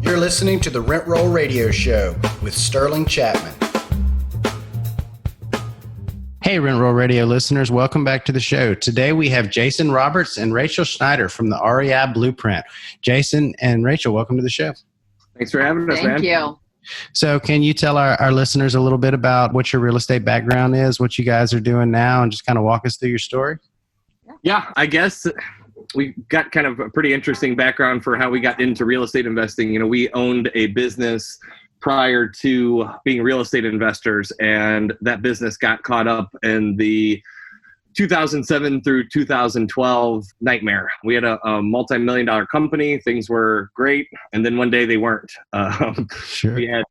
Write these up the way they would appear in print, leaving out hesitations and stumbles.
You're listening to the Rent Roll Radio Show with Sterling Chapman. Hey, Rent Roll Radio listeners, welcome back to the show. Today we have Jason Roberts and Rachel Schneider from the REI Blueprint. Jason and Rachel, welcome to the show. Thanks for having us, man. Thank you. So can you tell our listeners a little bit about what your real estate background is, what you guys are doing now, and just kind of walk us through your story? Yeah, I guess we got kind of a pretty interesting background for how we got into real estate investing. You know, we owned a business prior to being real estate investors, and that business got caught up in the 2007 through 2012 nightmare. We had a multi-million-dollar company. Things were great. And then one day they weren't. Sure. We had,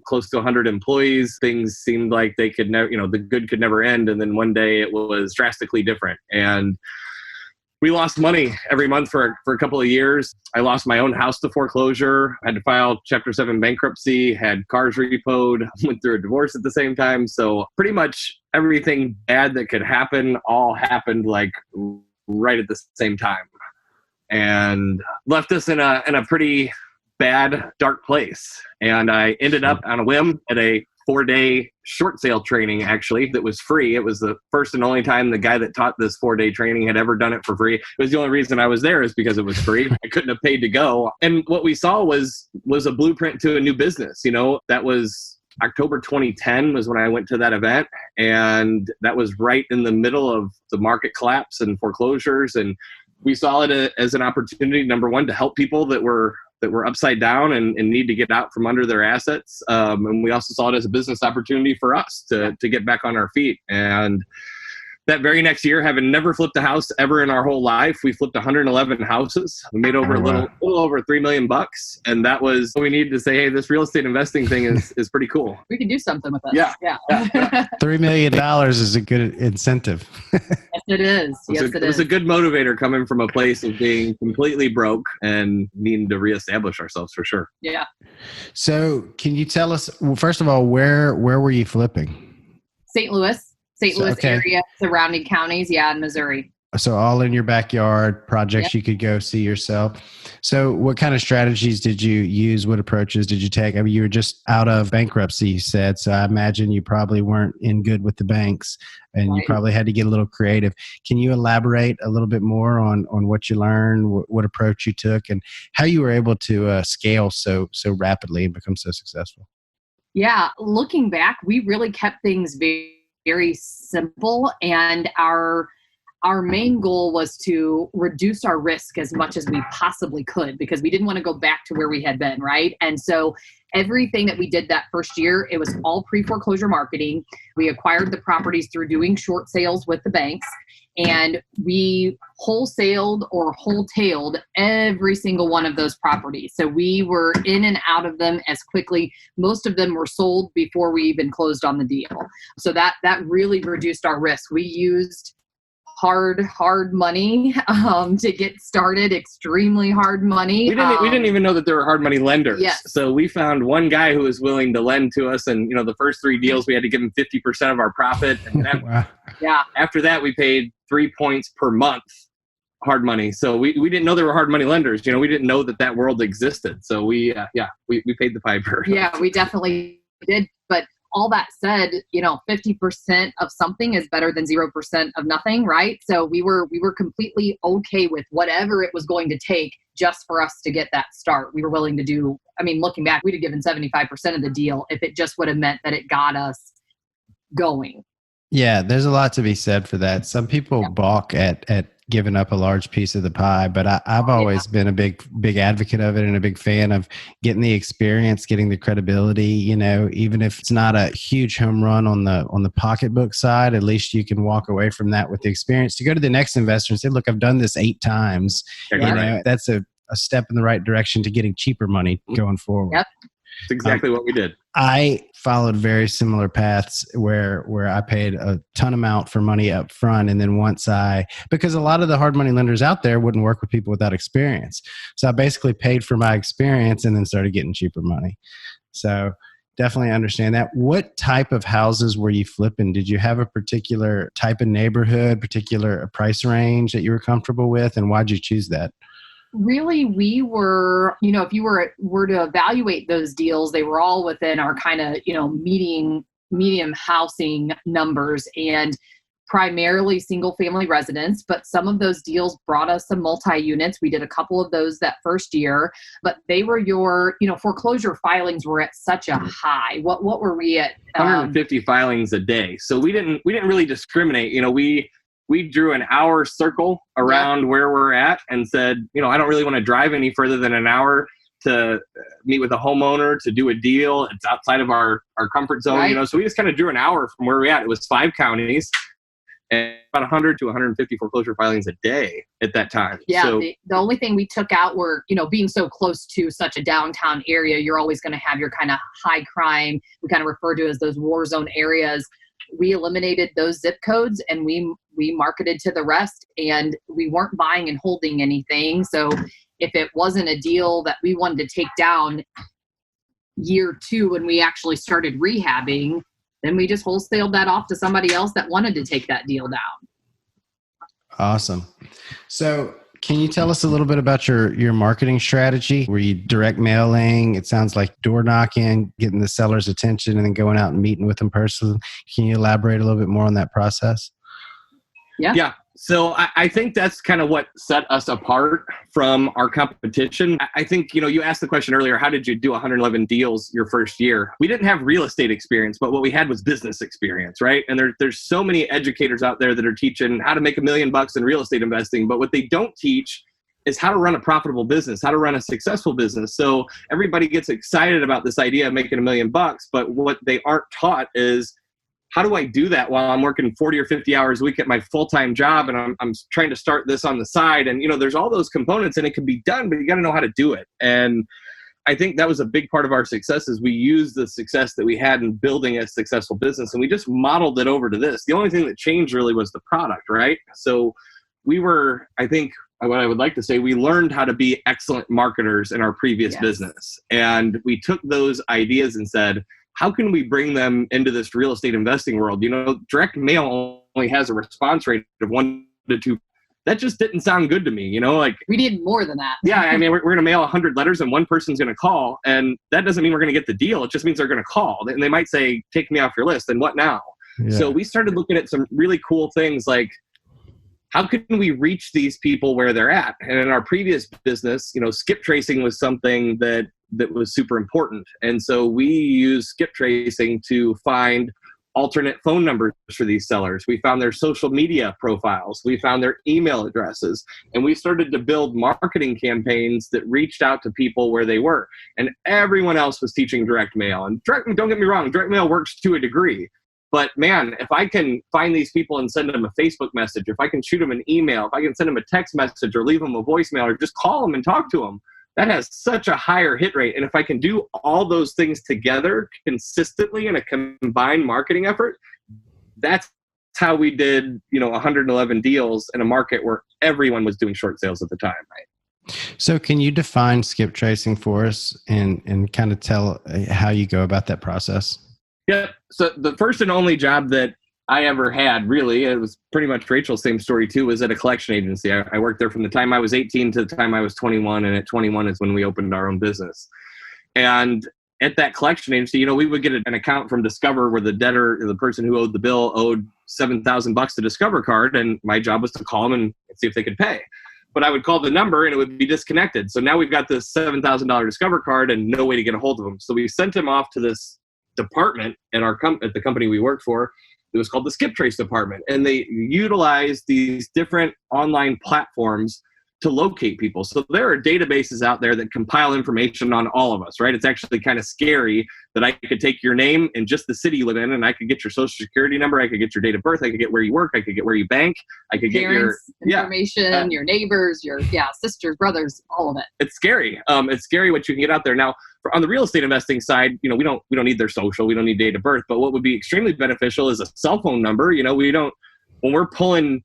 close to 100 employees. Things seemed like they could never, the good could never end. And then one day it was drastically different. And we lost money every month for a couple of years. I lost my own house to foreclosure. I had to file Chapter 7 bankruptcy, had cars repoed, went through a divorce at the same time. So pretty much everything bad that could happen all happened like right at the same time, and left us in a pretty bad, dark place. And I ended up on a whim at a 4-day short sale training, actually, that was free. It was the first and only time the guy that taught this 4-day training had ever done it for free. It was the only reason I was there is because it was free. I couldn't have paid to go. And what we saw was a blueprint to a new business. That was October 2010 was when I went to that event. And that was right in the middle of the market collapse and foreclosures. And we saw it as an opportunity, number one, to help people that were upside down and need to get out from under their assets. And we also saw it as a business opportunity for us to get back on our feet. And that very next year, having never flipped a house ever in our whole life, we flipped 111 houses. We made over a little over $3 million. And that was what we needed to say, hey, this real estate investing thing is pretty cool. We can do something with it. Yeah. $3 million is a good incentive. Yes, it is. It was a good motivator coming from a place of being completely broke and needing to reestablish ourselves for sure. Yeah. So can you tell us, well, first of all, where were you flipping? St. Louis area, surrounding counties, in Missouri. So all in your backyard, projects you could go see yourself. So what kind of strategies did you use? What approaches did you take? I mean, you were just out of bankruptcy, you said. So I imagine you probably weren't in good with the banks and you probably had to get a little creative. Can you elaborate a little bit more on what you learned, what approach you took, and how you were able to scale so rapidly and become so successful? Yeah. Looking back, we really kept things very simple, and our main goal was to reduce our risk as much as we possibly could, because we didn't want to go back to where we had been, right? And so everything that we did that first year, it was all pre-foreclosure marketing. We acquired the properties through doing short sales with the banks, and we wholesaled or wholetailed every single one of those properties. So we were in and out of them as quickly. Most of them were sold before we even closed on the deal. So that really reduced our risk. We used hard money to get started, extremely hard money. We didn't even know that there were hard money lenders. Yes. So we found one guy who was willing to lend to us, and the first 3 deals we had to give him 50% of our profit. And after that, we paid 3 points per month hard money. So we didn't know there were hard money lenders. We didn't know that world existed. So we paid the piper. Yeah, we definitely did. But all that said, 50% of something is better than 0% of nothing, right? So we were completely okay with whatever it was going to take just for us to get that start. We were willing to do, looking back, we'd have given 75% of the deal if it just would have meant that it got us going. Yeah, there's a lot to be said for that. Some people balk at giving up a large piece of the pie, but I've always been a big advocate of it and a big fan of getting the experience, getting the credibility. Even if it's not a huge home run on the pocketbook side, at least you can walk away from that with the experience to go to the next investor and say, look, I've done this 8 times. That's a step in the right direction to getting cheaper money going forward. Yep. That's exactly what we did. I followed very similar paths where I paid a ton amount for money up front. And then because a lot of the hard money lenders out there wouldn't work with people without experience. So I basically paid for my experience and then started getting cheaper money. So definitely understand that. What type of houses were you flipping? Did you have a particular type of neighborhood, particular price range that you were comfortable with? And why'd you choose that? Really, we were, if you were to evaluate those deals, they were all within our kind of, medium housing numbers, and primarily single family residents. But some of those deals brought us some multi-units. We did a couple of those that first year, but they were foreclosure filings were at such a high. What were we at? 150 filings a day. So we didn't really discriminate. We drew an hour circle around where we're at and said, I don't really want to drive any further than an hour to meet with a homeowner to do a deal. It's outside of our comfort zone, right. So we just kind of drew an hour from where we're at. It was 5 counties and about 100 to 150 foreclosure filings a day at that time. Yeah. So, the only thing we took out were, being so close to such a downtown area, you're always going to have your kind of high crime, we kind of refer to as those war zone areas. We eliminated those zip codes and we marketed to the rest, and we weren't buying and holding anything. So if it wasn't a deal that we wanted to take down year 2 when we actually started rehabbing, then we just wholesaled that off to somebody else that wanted to take that deal down. Awesome. So can you tell us a little bit about your marketing strategy? Were you direct mailing? It sounds like door knocking, getting the seller's attention, and then going out and meeting with them personally. Can you elaborate a little bit more on that process? Yeah. So I think that's kind of what set us apart from our competition. I think, you asked the question earlier, how did you do 111 deals your first year? We didn't have real estate experience, but what we had was business experience, right? And there's so many educators out there that are teaching how to make $1 million in real estate investing, but what they don't teach is how to run a profitable business, how to run a successful business. So everybody gets excited about this idea of making $1 million, but what they aren't taught is, how do I do that while I'm working 40 or 50 hours a week at my full-time job and I'm trying to start this on the side? And, there's all those components and it can be done, but you got to know how to do it. And I think that was a big part of our success is we used the success that we had in building a successful business and we just modeled it over to this. The only thing that changed really was the product, right? So we were, I think, what I would like to say, we learned how to be excellent marketers in our previous business. And we took those ideas and said, how can we bring them into this real estate investing world? Direct mail only has a response rate of 1 to 2. That just didn't sound good to me, we need more than that. Yeah, I mean, we're going to mail 100 letters and one person's going to call, and that doesn't mean we're going to get the deal. It just means they're going to call, and they might say, take me off your list, and what now? Yeah. So we started looking at some really cool things like, how can we reach these people where they're at? And in our previous business, skip tracing was something that was super important. And so we use skip tracing to find alternate phone numbers for these sellers. We found their social media profiles. We found their email addresses. And we started to build marketing campaigns that reached out to people where they were. And everyone else was teaching direct mail. And don't get me wrong, direct mail works to a degree. But man, if I can find these people and send them a Facebook message, if I can shoot them an email, if I can send them a text message or leave them a voicemail or just call them and talk to them, that has such a higher hit rate. And if I can do all those things together consistently in a combined marketing effort, that's how we did, 111 deals in a market where everyone was doing short sales at the time, right? So can you define skip tracing for us and kind of tell how you go about that process? Yeah. So the first and only job that I ever had, really, it was pretty much Rachel's same story too, was at a collection agency. I worked there from the time I was 18 to the time I was 21. And at 21 is when we opened our own business. And at that collection agency, we would get an account from Discover where the debtor, the person who owed the bill, owed $7,000 to Discover card. And my job was to call them and see if they could pay. But I would call the number and it would be disconnected. So now we've got this $7,000 Discover card and no way to get a hold of them. So we sent him off to this department at the company we worked for. It was called the Skip Trace Department. And they utilized these different online platforms to locate people. So there are databases out there that compile information on all of us, right? It's actually kind of scary that I could take your name and just the city you live in, and I could get your social security number, I could get your date of birth, I could get where you work, I could get where you bank, I could get your information, your neighbors, your sisters, brothers, all of it. It's scary. It's scary what you can get out there. Now, on the real estate investing side, we don't need their social, we don't need date of birth, but what would be extremely beneficial is a cell phone number. When we're pulling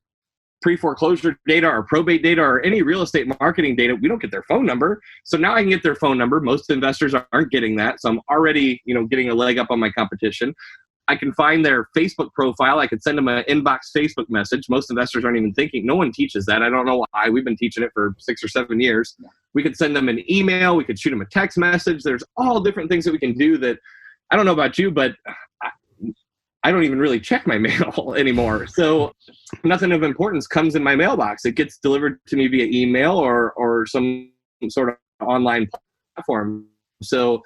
pre-foreclosure data or probate data or any real estate marketing data, we don't get their phone number. So now I can get their phone number. Most investors aren't getting that. So I'm already, getting a leg up on my competition. I can find their Facebook profile. I could send them an inbox Facebook message. Most investors aren't even thinking. No one teaches that. I don't know why. We've been teaching it for 6 or 7 years. We could send them an email. We could shoot them a text message. There's all different things that we can do that I don't know about you, but I don't even really check my mail anymore. So nothing of importance comes in my mailbox. It gets delivered to me via email or some sort of online platform. So,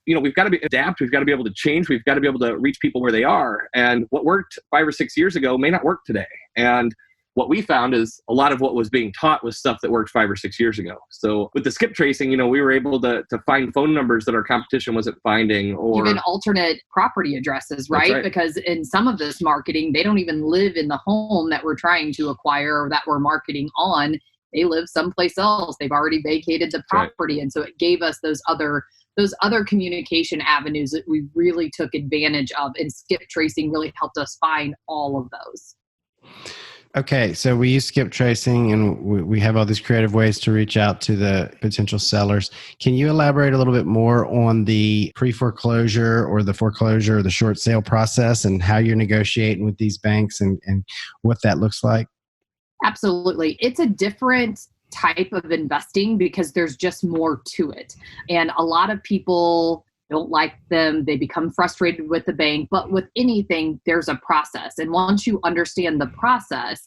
we've got to adapt. We've got to be able to change. We've got to be able to reach people where they are. And what worked 5 or 6 years ago may not work today. And what we found is a lot of what was being taught was stuff that worked 5 or 6 years ago. So with the skip tracing, we were able to find phone numbers that our competition wasn't finding, or even alternate property addresses, right? Because in some of this marketing, they don't even live in the home that we're trying to acquire or that we're marketing on. They live someplace else. They've already vacated the property. Right. And so it gave us those other communication avenues that we really took advantage of, and skip tracing really helped us find all of those. Okay, so we use skip tracing, and we have all these creative ways to reach out to the potential sellers. Can you elaborate a little bit more on the pre-foreclosure or the foreclosure or the short sale process and how you're negotiating with these banks and what that looks like? Absolutely. It's a different type of investing because there's just more to it. And a lot of people don't like them. They become frustrated with the bank. But with anything, there's a process. And once you understand the process,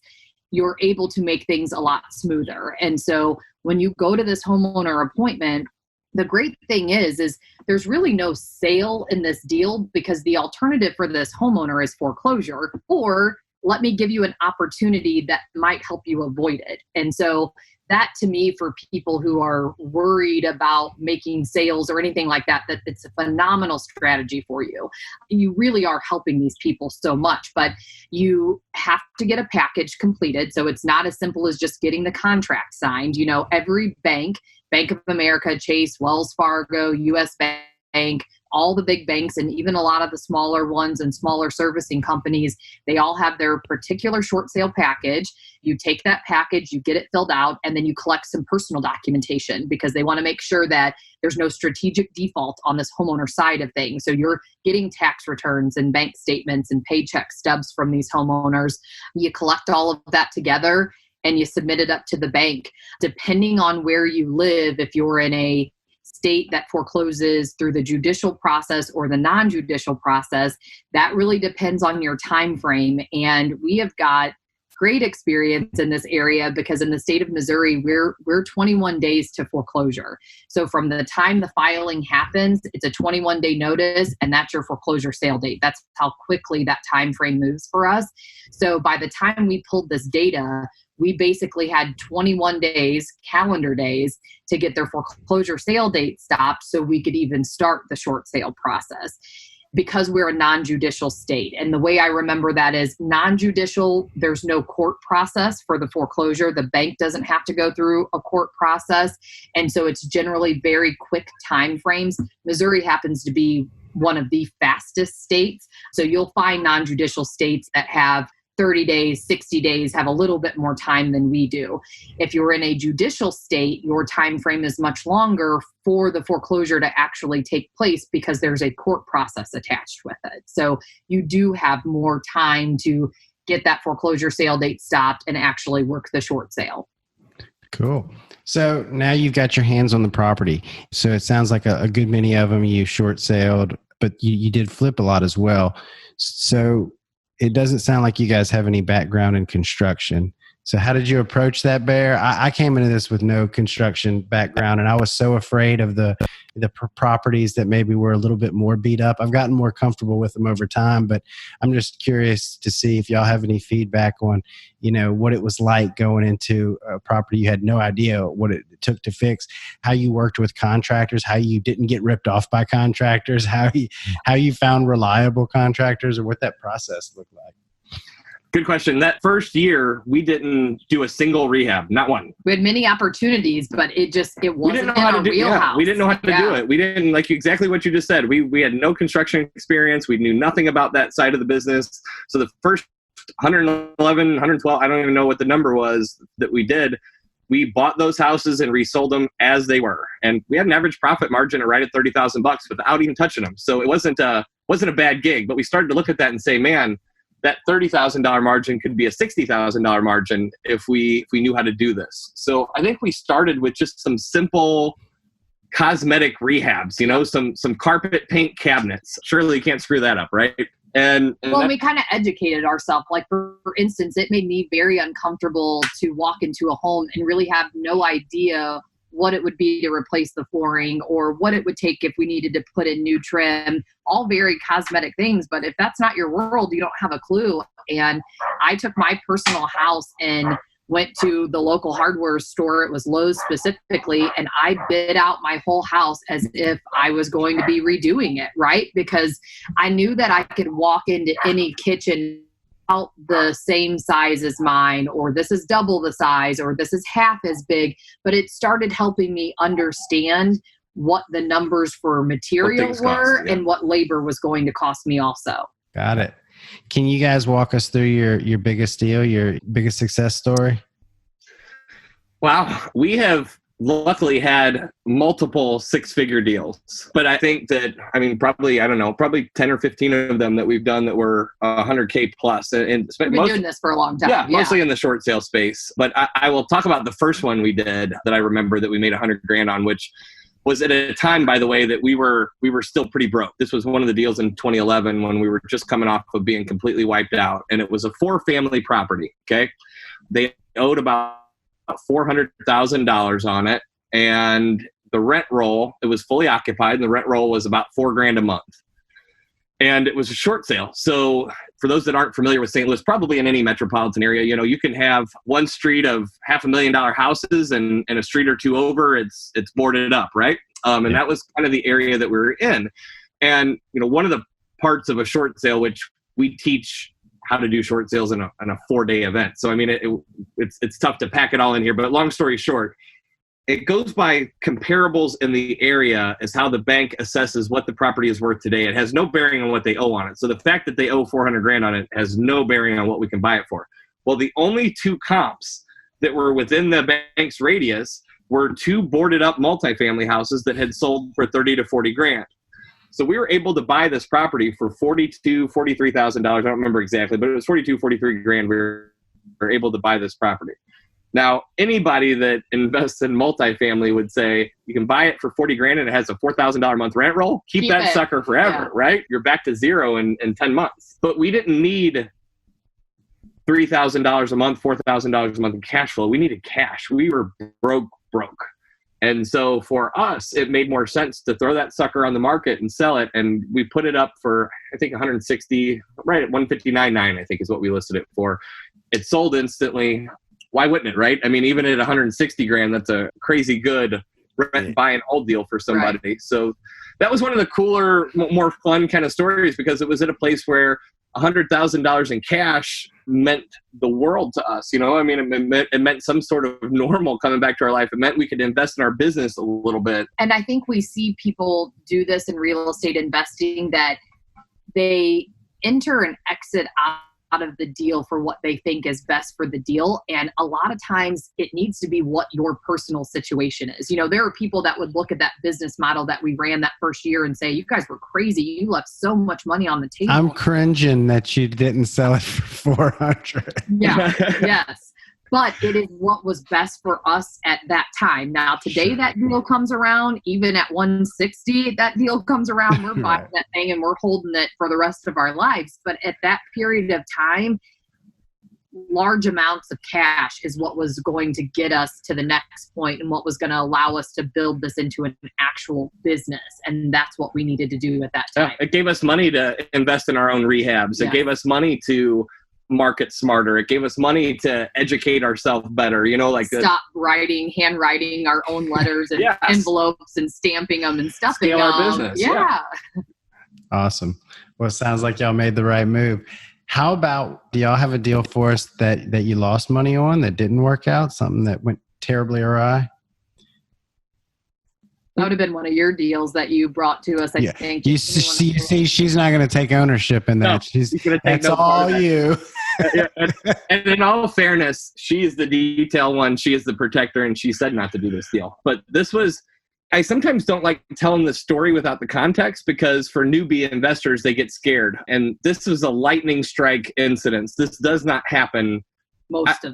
you're able to make things a lot smoother. And so when you go to this homeowner appointment, the great thing is there's really no sale in this deal, because the alternative for this homeowner is foreclosure, or let me give you an opportunity that might help you avoid it. And so that, to me, for people who are worried about making sales or anything like that, that it's a phenomenal strategy for you. You really are helping these people so much, but you have to get a package completed. So it's not as simple as just getting the contract signed. Every bank, Bank of America, Chase, Wells Fargo, US Bank, all the big banks, and even a lot of the smaller ones and smaller servicing companies, they all have their particular short sale package. You take that package, you get it filled out, and then you collect some personal documentation, because they want to make sure that there's no strategic default on this homeowner side of things. So you're getting tax returns and bank statements and paycheck stubs from these homeowners. You collect all of that together and you submit it up to the bank. Depending on where you live, if you're in a state that forecloses through the judicial process or the non-judicial process, that really depends on your time frame. And we have got great experience in this area, because in the state of Missouri, we're 21 days to foreclosure. So from the time the filing happens, it's a 21-day notice, and that's your foreclosure sale date. That's how quickly that time frame moves for us. So by the time we pulled this data, we basically had 21 days, calendar days, to get their foreclosure sale date stopped so we could even start the short sale process, because we're a non-judicial state. And the way I remember that is non-judicial, there's no court process for the foreclosure. The bank doesn't have to go through a court process. And so it's generally very quick time frames. Missouri happens to be one of the fastest states. So you'll find non-judicial states that have 30 days, 60 days, have a little bit more time than we do. If you're in a judicial state, your time frame is much longer for the foreclosure to actually take place, because there's a court process attached with it. So you do have more time to get that foreclosure sale date stopped and actually work the short sale. Cool. So now you've got your hands on the property. So it sounds like a good many of them you short sailed, but you did flip a lot as well. So it doesn't sound like you guys have any background in construction. So how did you approach that, Bear? I came into this with no construction background, and I was so afraid of the properties that maybe were a little bit more beat up. I've gotten more comfortable with them over time, but I'm just curious to see if y'all have any feedback on, what it was like going into a property you had no idea what it took to fix, how you worked with contractors, how you didn't get ripped off by contractors, how you found reliable contractors, or what that process looked like. Good question. That first year, we didn't do a single rehab, not one. We had many opportunities, but it wasn't in our wheelhouse. Yeah, we didn't know how to do it. We didn't, like exactly what you just said. We had no construction experience. We knew nothing about that side of the business. So the first 111, 112, I don't even know what the number was that we did. We bought those houses and resold them as they were. And we had an average profit margin right at $30,000 without even touching them. So it wasn't wasn't a bad gig, but we started to look at that and say, man, that $30,000 margin could be a $60,000 margin if we knew how to do this. So I think we started with just some simple cosmetic rehabs, some carpet paint cabinets. Surely you can't screw that up, right? And we kind of educated ourselves. Like, for instance, it made me very uncomfortable to walk into a home and really have no idea what it would be to replace the flooring or what it would take if we needed to put in new trim, all very cosmetic things. But if that's not your world, you don't have a clue. And I took my personal house and went to the local hardware store. It was Lowe's specifically. And I bid out my whole house as if I was going to be redoing it, right? Because I knew that I could walk into any kitchen out the same size as mine, or this is double the size, or this is half as big. But it started helping me understand what the numbers for material were and what labor was going to cost me also. Got it. Can you guys walk us through your biggest deal, your biggest success story? Wow. We have luckily had multiple six-figure deals, but I think that, probably 10 or 15 of them that we've done that were 100K plus. And we've been doing this for a long time. Yeah, mostly in the short sale space. But I will talk about the first one we did that I remember that we made $100,000 on, which was at a time, by the way, that we were still pretty broke. This was one of the deals in 2011 when we were just coming off of being completely wiped out. And it was a 4-family property, okay? They owed about $400,000 on it. And the rent roll, it was fully occupied, and the rent roll was about $4,000 a month. And it was a short sale. So for those that aren't familiar with St. Louis, probably in any metropolitan area, you can have one street of $500,000 houses and a street or two over, it's boarded up, right? And that was kind of the area that we were in. And, one of the parts of a short sale, which we teach how to do short sales in a 4-day event. So, it's tough to pack it all in here, but long story short, it goes by comparables in the area as how the bank assesses what the property is worth today. It has no bearing on what they owe on it. So the fact that they owe $400,000 on it has no bearing on what we can buy it for. Well, the only two comps that were within the bank's radius were 2 boarded up multifamily houses that had sold for $30,000 to $40,000. So we were able to buy this property for $42,000, $43,000. I don't remember exactly, but it was $42,000, $43,000. We were able to buy this property. Now, anybody that invests in multifamily would say you can buy it for $40,000 and it has a $4,000 a month rent roll. Keep that sucker forever, right? You're back to zero in 10 months. But we didn't need $3,000 a month, $4,000 a month in cash flow. We needed cash. We were broke. And so for us, it made more sense to throw that sucker on the market and sell it. And we put it up for, I think, 160, right at 159.9, I think is what we listed it for. It sold instantly. Why wouldn't it, right? Even at $160,000, that's a crazy good rent, buy and hold deal for somebody. Right. So that was one of the cooler, more fun kind of stories because it was at a place where $100,000 in cash meant the world to us. It meant some sort of normal coming back to our life. It meant we could invest in our business a little bit. And I think we see people do this in real estate investing, that they enter and exit out of the deal for what they think is best for the deal. And a lot of times it needs to be what your personal situation is. There are people that would look at that business model that we ran that first year and say, you guys were crazy. You left so much money on the table. I'm cringing that you didn't sell it for $400. Yeah. Yes. But it is what was best for us at that time. Now, today that deal comes around, even at 160, that deal comes around. We're buying that thing and we're holding it for the rest of our lives. But at that period of time, large amounts of cash is what was going to get us to the next point and what was going to allow us to build this into an actual business. And that's what we needed to do at that time. It gave us money to invest in our own rehabs. It gave us money to market smarter. It gave us money to educate ourselves better. Stop handwriting our own letters and envelopes and stamping them and stuffing them. Scale our business. Yeah. Awesome. Well, it sounds like y'all made the right move. How about, do y'all have a deal for us that you lost money on that didn't work out? Something that went terribly awry? That would have been one of your deals that you brought to us, I think. You see, she's not going to take ownership in that. No, that's all you. And in all fairness, she is the detail one. She is the protector, and she said not to do this deal. But this was I sometimes don't like telling the story without the context, because for newbie investors, they get scared. And this was a lightning strike incident. This does not happen.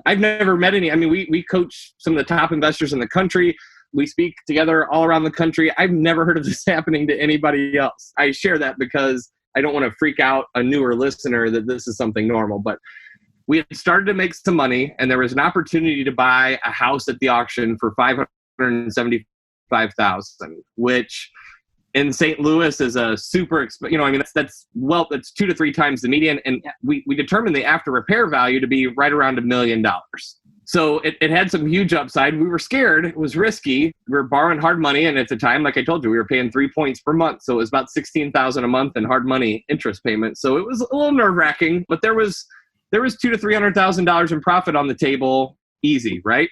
I've never met any. I mean, we coach some of the top investors in the country. We speak together all around the country. I've never heard of this happening to anybody else. I share that because I don't want to freak out a newer listener that this is something normal. But we had started to make some money, and there was an opportunity to buy a house at the auction for $575,000, which in St. Louis is a super, that's 2 to 3 times the median. And we determined the after repair value to be right around $1 million. So it had some huge upside. We were scared. It was risky. We were borrowing hard money. And at the time, like I told you, we were paying 3 points per month. So it was about $16,000 a month in hard money interest payments. So it was a little nerve wracking, but there was $200,000 to $300,000 in profit on the table. Easy, right?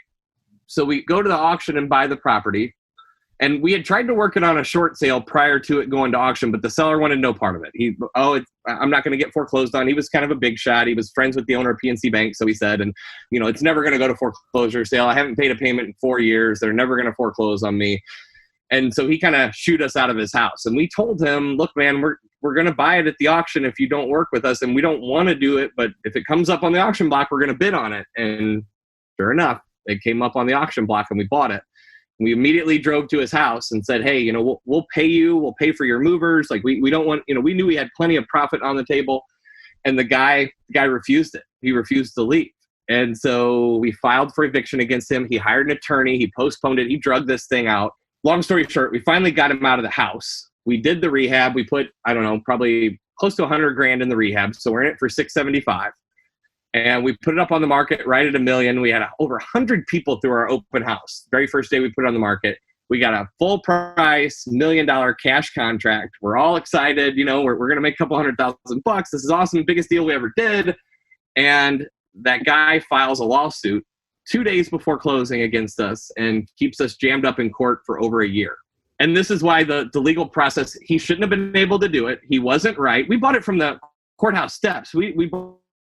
So we go to the auction and buy the property. And we had tried to work it on a short sale prior to it going to auction, but the seller wanted no part of it. I'm not going to get foreclosed on. He was kind of a big shot. He was friends with the owner of PNC Bank, so he said, and it's never going to go to foreclosure sale. I haven't paid a payment in 4 years. They're never going to foreclose on me. And so he kind of shooed us out of his house. And we told him, look, man, we're going to buy it at the auction if you don't work with us, and we don't want to do it, but if it comes up on the auction block, we're going to bid on it. And sure enough, it came up on the auction block, and we bought it. We immediately drove to his house and said, hey, we'll pay you. We'll pay for your movers. Like we don't want, we knew we had plenty of profit on the table. And the guy refused it. He refused to leave. And so we filed for eviction against him. He hired an attorney. He postponed it. He drugged this thing out. Long story short, we finally got him out of the house. We did the rehab. We put, probably close to $100,000 in the rehab. So we're in it for $675,000. And we put it up on the market right at $1 million. We had over 100 people through our open house. Very first day we put it on the market. We got a full price $1 million cash contract. We're all excited. We're going to make a couple $100,000. This is awesome. Biggest deal we ever did. And that guy files a lawsuit 2 days before closing against us and keeps us jammed up in court for over a year. And this is why the legal process, he shouldn't have been able to do it. He wasn't right. We bought it from the courthouse steps. We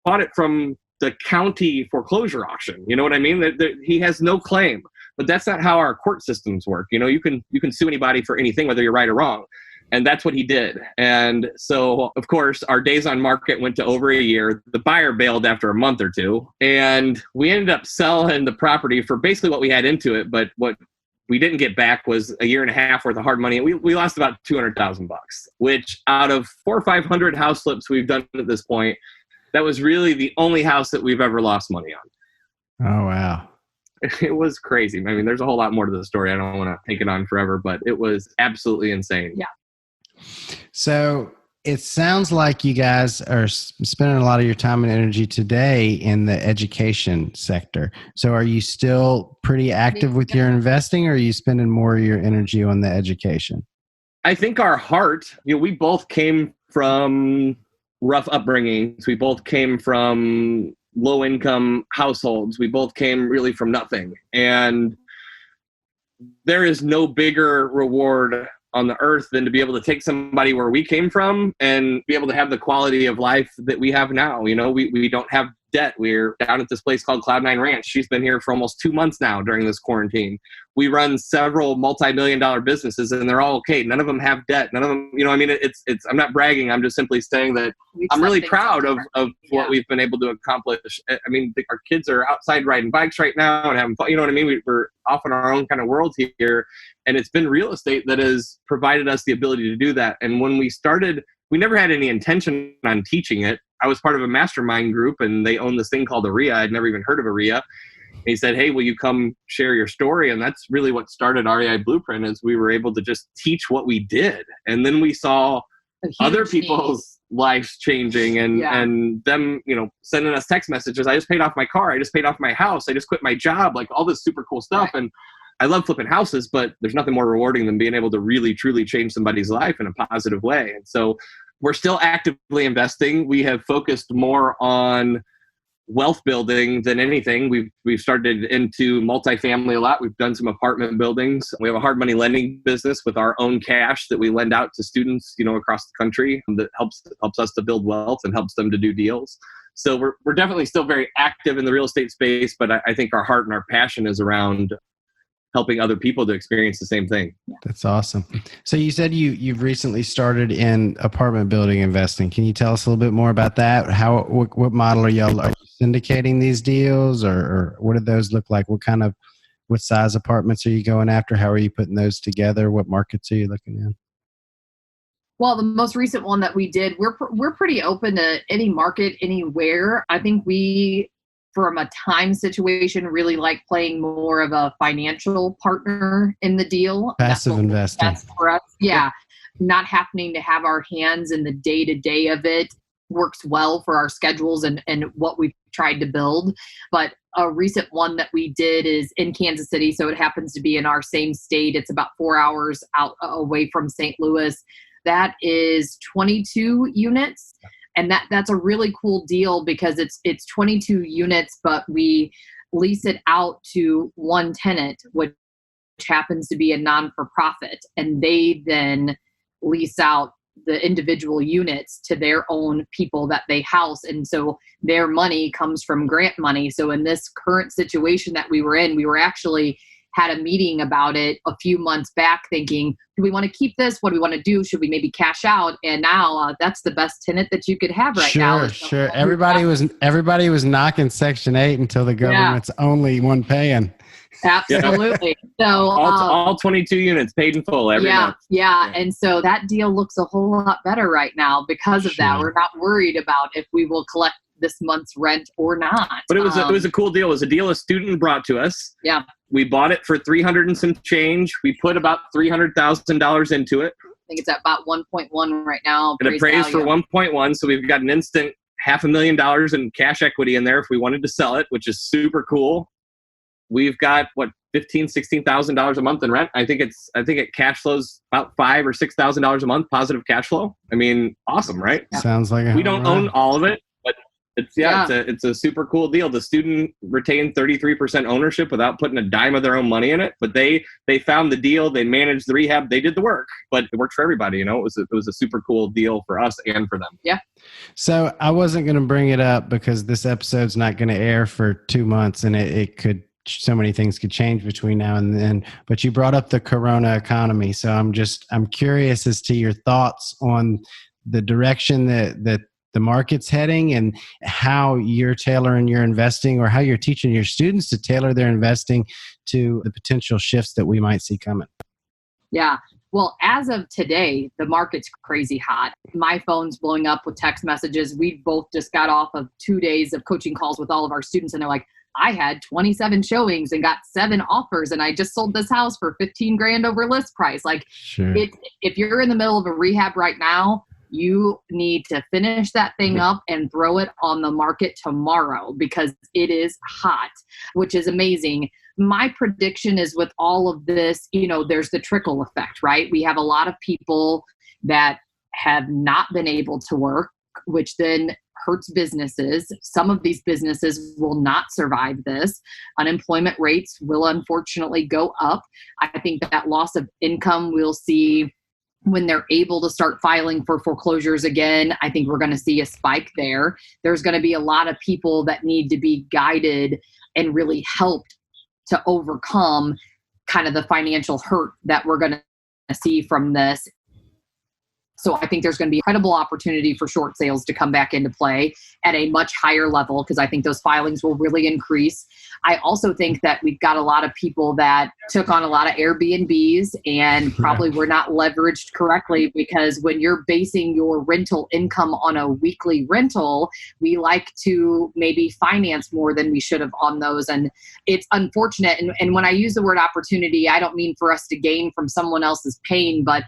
bought it from the county foreclosure auction. You know what I mean? He has no claim, but that's not how our court systems work. You can sue anybody for anything, whether you're right or wrong. And that's what he did. And so, of course, our days on market went to over a year. The buyer bailed after a month or two, and we ended up selling the property for basically what we had into it. But what we didn't get back was a year and a half worth of hard money. We lost about $200,000, which out of 400 or 500 house flips we've done at this point, that was really the only house that we've ever lost money on. Oh, wow. It was crazy. I mean, there's a whole lot more to the story. I don't want to take it on forever, but it was absolutely insane. Yeah. So it sounds like you guys are spending a lot of your time and energy today in the education sector. So are you still pretty active with your investing, or are you spending more of your energy on the education? I think our heart, we both came from rough upbringings. We both came from low income households. We both came really from nothing. And there is no bigger reward on the earth than to be able to take somebody where we came from and be able to have the quality of life that we have now. We don't have debt. We're down at this place called Cloud9 Ranch. She's been here for almost 2 months now during this quarantine. We run several multi-million-dollar businesses, and they're all okay. None of them have debt. None of them, it's. I'm not bragging. I'm just simply saying that I'm really proud of what we've been able to accomplish. I mean, our kids are outside riding bikes right now and having fun. You know what I mean? We're off in our own kind of world here, and it's been real estate that has provided us the ability to do that. And when we started, we never had any intention on teaching it. I was part of a mastermind group, and they own this thing called REI. I'd never even heard of REI. He said, hey, will you come share your story? And that's really what started REI Blueprint, is we were able to just teach what we did. And then we saw other people's lives changing and them, sending us text messages. I just paid off my car. I just paid off my house. I just quit my job, like all this super cool stuff. Right. And I love flipping houses, but there's nothing more rewarding than being able to really, truly change somebody's life in a positive way. And so we're still actively investing. We have focused more on wealth building than anything. We've started into multifamily a lot. We've done some apartment buildings. We have a hard money lending business with our own cash that we lend out to students, across the country, that helps us to build wealth and helps them to do deals. So we're definitely still very active in the real estate space, but I think our heart and our passion is around helping other people to experience the same thing. That's awesome. So you said you've recently started in apartment building investing. Can you tell us a little bit more about that? What model are you syndicating these deals, or what do those look like? What size apartments are you going after? How are you putting those together? What markets are you looking in? Well, the most recent one that we did, we're pretty open to any market, anywhere. I think we, from a time situation, really like playing more of a financial partner in the deal. Passive investing. That's for us. Yeah. Not happening to have our hands in the day-to-day of it works well for our schedules and what we've tried to build. But a recent one that we did is in Kansas City. So it happens to be in our same state. It's about 4 hours out away from St. Louis. That is 22 units. And that's a really cool deal because it's 22 units, but we lease it out to one tenant, which happens to be a non-for-profit. And they then lease out the individual units to their own people that they house. And so their money comes from grant money. So in this current situation that we were in, we were actually had a meeting about it a few months back thinking, do we want to keep this? What do we want to do? Should we maybe cash out? And now that's the best tenant that you could have right now. Sure. Everybody was knocking Section 8 until the government's only one paying. Absolutely. So all 22 units paid in full every month. Yeah. And so that deal looks a whole lot better right now because of that. We're not worried about if we will collect this month's rent or not. But it was a cool deal. It was a deal a student brought to us. Yeah. We bought it for $300 and some change. We put about $300,000 into it. I think it's at about 1.1 right now. It appraised for 1.1. So we've got an instant $500,000 in cash equity in there if we wanted to sell it, which is super cool. We've got $15,000-$16,000 a month in rent. I think it cash flows about $5,000 or $6,000 a month positive cash flow. I mean, awesome, right? Yeah. Sounds like we don't own all of it, but it's a super cool deal. The student retained 33% ownership without putting a dime of their own money in it. But they found the deal, they managed the rehab, they did the work. But it worked for everybody. It was a super cool deal for us and for them. Yeah. So I wasn't going to bring it up because this episode's not going to air for 2 months, and it could. So many things could change between now and then, but you brought up the Corona economy. So I'm curious as to your thoughts on the direction that the market's heading and how you're tailoring your investing or how you're teaching your students to tailor their investing to the potential shifts that we might see coming. Yeah. Well, as of today, the market's crazy hot. My phone's blowing up with text messages. We both just got off of 2 days of coaching calls with all of our students, and they're like, I had 27 showings and got 7 offers, and I just sold this house for $15,000 over list price. Like, sure. If you're in the middle of a rehab right now, you need to finish that thing up and throw it on the market tomorrow because it is hot, which is amazing. My prediction is with all of this, there's the trickle effect, right? We have a lot of people that have not been able to work, which then hurts businesses. Some of these businesses will not survive this. Unemployment rates will unfortunately go up. I think that loss of income we'll see when they're able to start filing for foreclosures again. I think we're going to see a spike there. There's going to be a lot of people that need to be guided and really helped to overcome kind of the financial hurt that we're going to see from this. So I think there's going to be incredible opportunity for short sales to come back into play at a much higher level because I think those filings will really increase. I also think that we've got a lot of people that took on a lot of Airbnbs and probably were not leveraged correctly because when you're basing your rental income on a weekly rental, we like to maybe finance more than we should have on those. And it's unfortunate. And when I use the word opportunity, I don't mean for us to gain from someone else's pain, but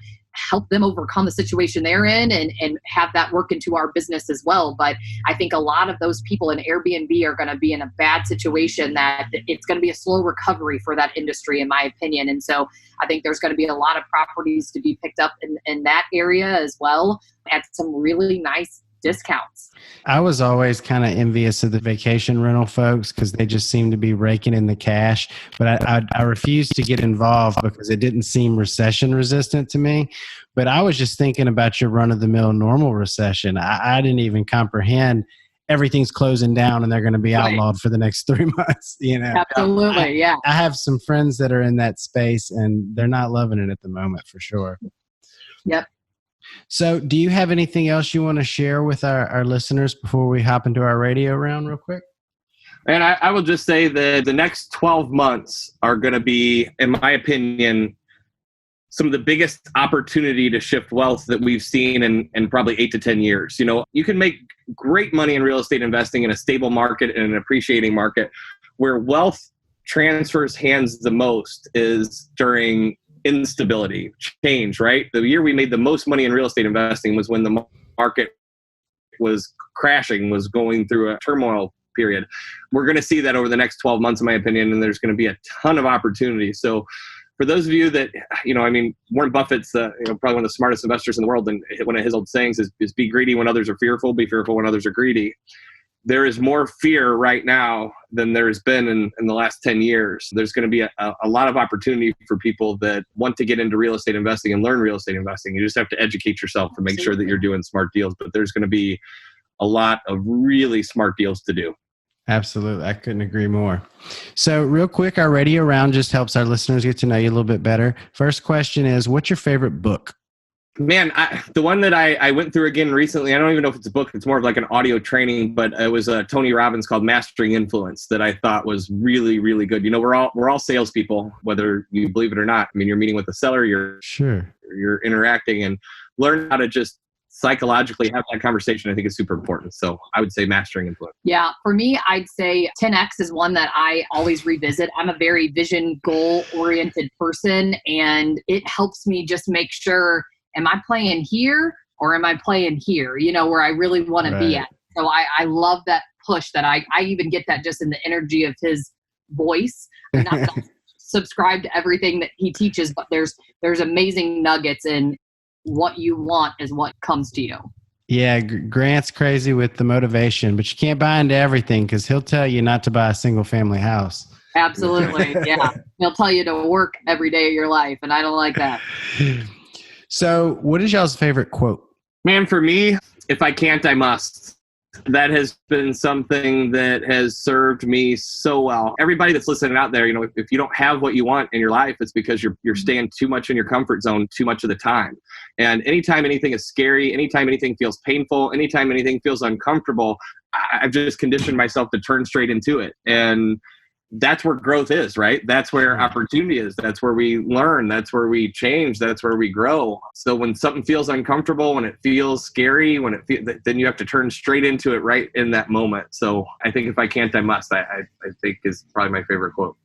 help them overcome the situation they're in and have that work into our business as well. But I think a lot of those people in Airbnb are going to be in a bad situation that it's going to be a slow recovery for that industry, in my opinion. And so I think there's going to be a lot of properties to be picked up in that area as well at some really nice discounts. I was always kind of envious of the vacation rental folks because they just seem to be raking in the cash. But I refused to get involved because it didn't seem recession resistant to me. But I was just thinking about your run-of-the-mill normal recession. I didn't even comprehend everything's closing down and they're going to be Right. outlawed for the next 3 months. Absolutely. Yeah. I have some friends that are in that space and they're not loving it at the moment for sure. Yep. So do you have anything else you want to share with our listeners before we hop into our radio round real quick? And I will just say that the next 12 months are going to be, in my opinion, some of the biggest opportunity to shift wealth that we've seen in probably 8 to 10 years. You can make great money in real estate investing in a stable market and an appreciating market. Where wealth transfers hands the most is during instability, change, right? The year we made the most money in real estate investing was when the market was crashing, was going through a turmoil period. We're going to see that over the next 12 months, in my opinion, and there's going to be a ton of opportunity. So for those of you that, Warren Buffett's probably one of the smartest investors in the world, and one of his old sayings is be greedy when others are fearful, be fearful when others are greedy. There is more fear right now than there has been in the last 10 years. There's going to be a lot of opportunity for people that want to get into real estate investing and learn real estate investing. You just have to educate yourself and make sure that you're doing smart deals, but there's going to be a lot of really smart deals to do. Absolutely. I couldn't agree more. So real quick, our radio round just helps our listeners get to know you a little bit better. First question is, what's your favorite book? Man, the one that I went through again recently, I don't even know if it's a book, it's more of like an audio training, but it was Tony Robbins called Mastering Influence that I thought was really, really good. We're all salespeople, whether you believe it or not. I mean, you're meeting with a seller, you're interacting, and learn how to just psychologically have that conversation, I think is super important. So I would say Mastering Influence. Yeah. For me, I'd say 10X is one that I always revisit. I'm a very vision goal oriented person, and it helps me just make sure, am I playing here or am I playing here? Where I really want to be at. So I love that push that I even get that just in the energy of his voice. I'm not subscribe to everything that he teaches, but there's amazing nuggets in what you want is what comes to you. Yeah, Grant's crazy with the motivation, but you can't buy into everything because he'll tell you not to buy a single family house. Absolutely. Yeah. He'll tell you to work every day of your life, and I don't like that. So what is y'all's favorite quote? Man, for me, if I can't, I must. That has been something that has served me so well. Everybody that's listening out there, if you don't have what you want in your life, it's because you're staying too much in your comfort zone too much of the time. And anytime anything is scary, anytime anything feels painful, anytime anything feels uncomfortable, I've just conditioned myself to turn straight into it. And that's where growth is, right? That's where opportunity is. That's where we learn. That's where we change. That's where we grow. So when something feels uncomfortable, when it feels scary, then you have to turn straight into it right in that moment. So I think if I can't, I must, I think is probably my favorite quote.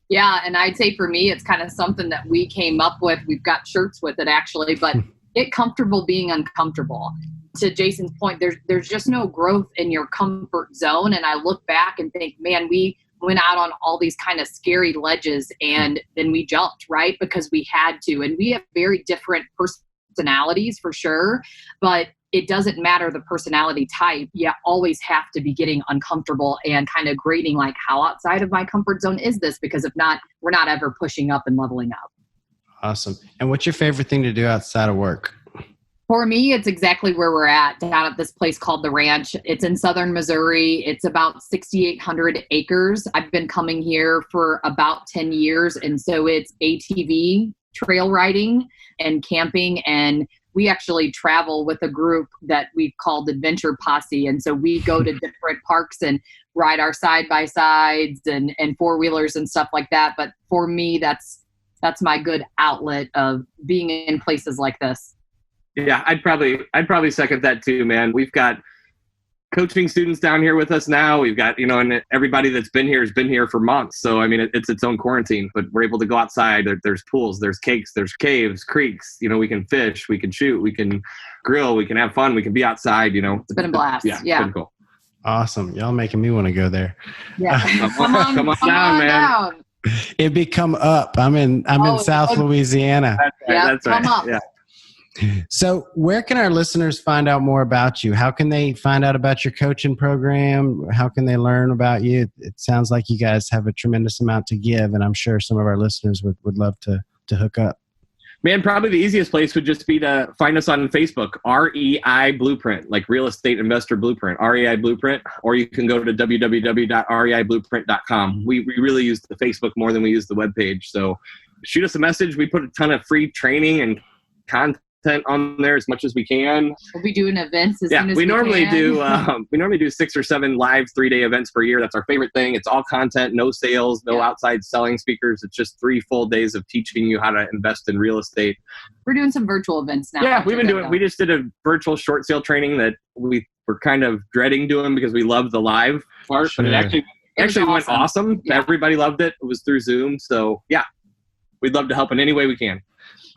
Yeah. And I'd say for me, it's kind of something that we came up with. We've got shirts with it actually, but get comfortable being uncomfortable. To Jason's point, there's just no growth in your comfort zone. And I look back and think, man, we went out on all these kind of scary ledges and then we jumped, right? Because we had to. And we have very different personalities for sure, but it doesn't matter the personality type. You always have to be getting uncomfortable and kind of grading like, how outside of my comfort zone is this? Because if not, we're not ever pushing up and leveling up. Awesome. And what's your favorite thing to do outside of work? For me, it's exactly where we're at, down at this place called The Ranch. It's in southern Missouri. It's about 6,800 acres. I've been coming here for about 10 years. And so it's ATV trail riding and camping. And we actually travel with a group that we've called Adventure Posse. And so we go to different parks and ride our side-by-sides and four-wheelers and stuff like that. But for me, that's my good outlet of being in places like this. Yeah, I'd probably second that too, man. We've got coaching students down here with us now. We've got, and everybody that's been here has been here for months. So, I mean, it's its own quarantine, but we're able to go outside. There's pools, there's cakes, there's caves, creeks, we can fish, we can shoot, we can grill, we can have fun, we can be outside, It's been a blast. Yeah. It's been cool. Awesome. Y'all making me want to go there. Yeah. Come on down, man. It'd be come up. I'm in South Louisiana. That's right. Come up. Yeah. So where can our listeners find out more about you? How can they find out about your coaching program? How can they learn about you? It sounds like you guys have a tremendous amount to give, and I'm sure some of our listeners would love to hook up. Man, probably the easiest place would just be to find us on Facebook, REI Blueprint, like Real Estate Investor Blueprint, REI Blueprint, or you can go to www.reiblueprint.com. We really use the Facebook more than we use the webpage. So shoot us a message. We put a ton of free training and content on there as much as we can. We'll be doing events as soon as we normally can. do we normally do 6 or 7 live 3-day events per year. That's our favorite thing. It's all content, no sales, no outside selling speakers. It's just 3 full days of teaching you how to invest in real estate. We're doing some virtual events now. Yeah, we've been doing. We just did a virtual short sale training that we were kind of dreading doing because we love the live part, but it actually went awesome. Yeah. Everybody loved it. It was through Zoom, so yeah, we'd love to help in any way we can.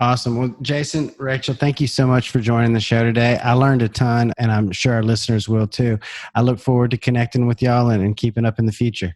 Awesome. Well, Jason, Rachel, thank you so much for joining the show today. I learned a ton, and I'm sure our listeners will too. I look forward to connecting with y'all and keeping up in the future.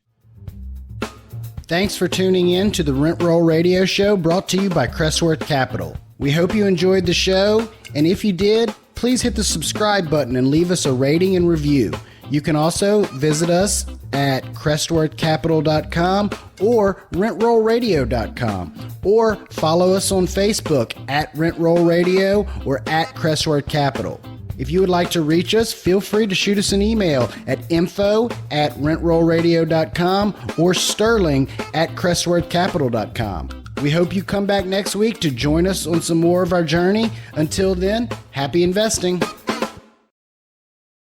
Thanks for tuning in to the Rent Roll Radio Show, brought to you by Crestworth Capital. We hope you enjoyed the show, and if you did, please hit the subscribe button and leave us a rating and review. You can also visit us at crestworthcapital.com or rentrollradio.com, or follow us on Facebook at Rentroll Radio or at Crestworth Capital. If you would like to reach us, feel free to shoot us an email at info@rentrollradio.com or sterling@crestworthcapital.com. We hope you come back next week to join us on some more of our journey. Until then, happy investing.